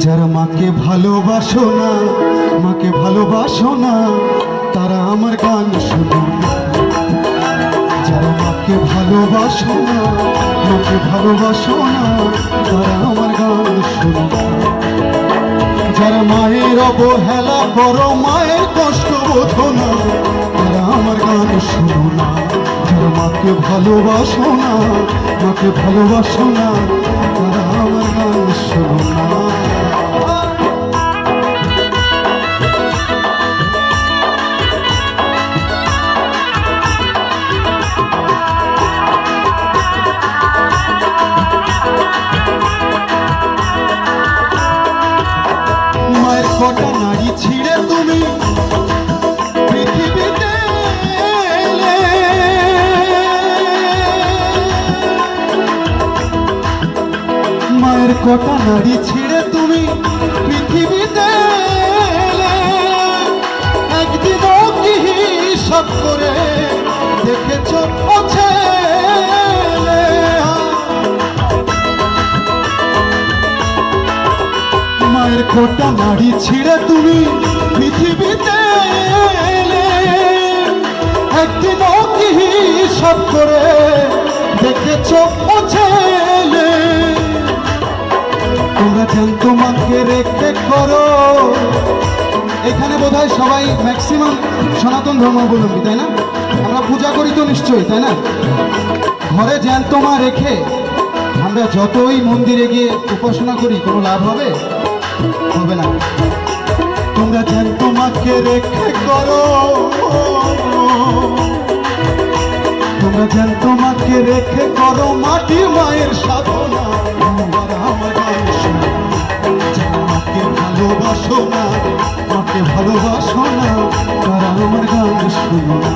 যারা মাকে ভালোবাসো না, মাকে ভালোবাসো না, তারা আমার গান শোনো। যারা মাকে ভালোবাসো না, মাকে ভালোবাসো না, তারা আমার গান শোনো। যারা মায়ের অবহেলা করো, মায়ের কষ্ট বোঝো না, তারা আমার গান শোনো না। যারা মাকে ভালোবাসো না, মাকে ভালোবাসো না, তারা আমার গান শোনো না। মায়ের কটা নাড়ি ছিঁড়ে তুমি পৃথিবীতে এলে, মায়ের কটা নাড়ি ছিঁড়ে তুমি পৃথিবীতে এলে। একদিনও কি হিসাব করে দেখেছ ও ছেলে? মায়ের কটা নাড়ি ছিঁড়ে তুমি পৃথিবীতে এলে। একদিনও কি হিসাব করে দেখেছ ও ছেলে? তোমরা জ্যান্ত মাকে রেখে করো। এখানে বোধহয় সবাই ম্যাক্সিমাম সনাতন ধর্মাবলম্বী, তাই না? আমরা পূজা করি তো নিশ্চয়ই, তাই না? ঘরে জ্যান্ত মা রেখে আমরা যতই মন্দিরে গিয়ে উপাসনা করি, কোনো লাভ হবে? হবে না। তোমরা জ্যান্ত মাকে রেখে করো, তোমরা জ্যান্ত মাকে রেখে করো মাটির মায়ের সাধনা। আমার গান শোনো। যারা মাকে ভালোবাসো না, মাকে ভালোবাসো না, তারা আমার গান শোনো না।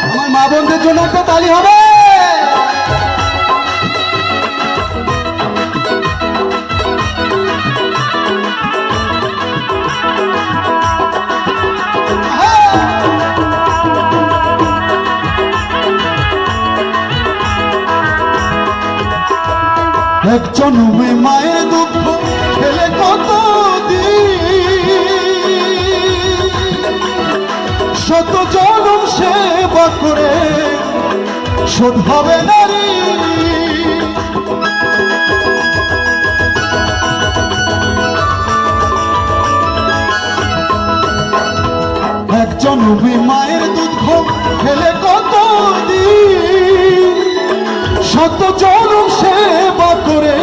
আমার মা বোনদের জন্য একটা তালি হবে। এক জন্মে মায়ের দুঃখ ছেলে কত শত জন্ম সেবা করে শোধ হবে নারী। এক জন্মে মায়ের দুঃখ খেলে কত দিন, শত জন্ম সেবা করে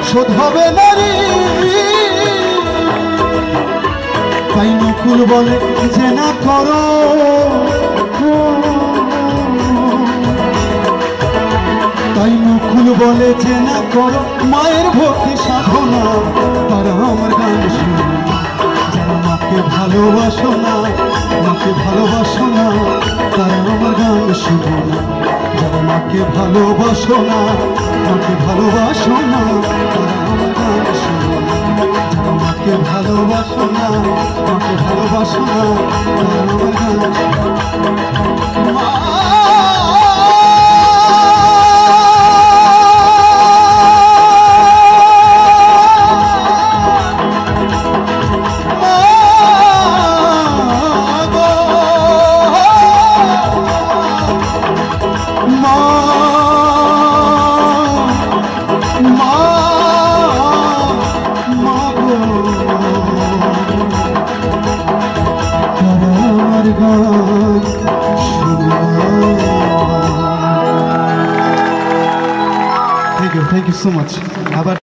শোধ হবে নারী। তাই নকুল বলে যে না করো, তাই নকুল বলে যে না করো মায়ের ভক্তি সাধনা। তারা আমার গান শোনো। যারা মাকে ভালোবাসো না, মাকে ভালোবাসো না, তারা আমার গান শোনো না। যারা মাকে ভালোবাসো না, মাকে ভালোবাসো না, তারা আমার গান শোনো না। যারা মাকে ভালোবাসো না, মাকে ভালোবাসো না, তারা আমার গান শোনো না। Thank you so much.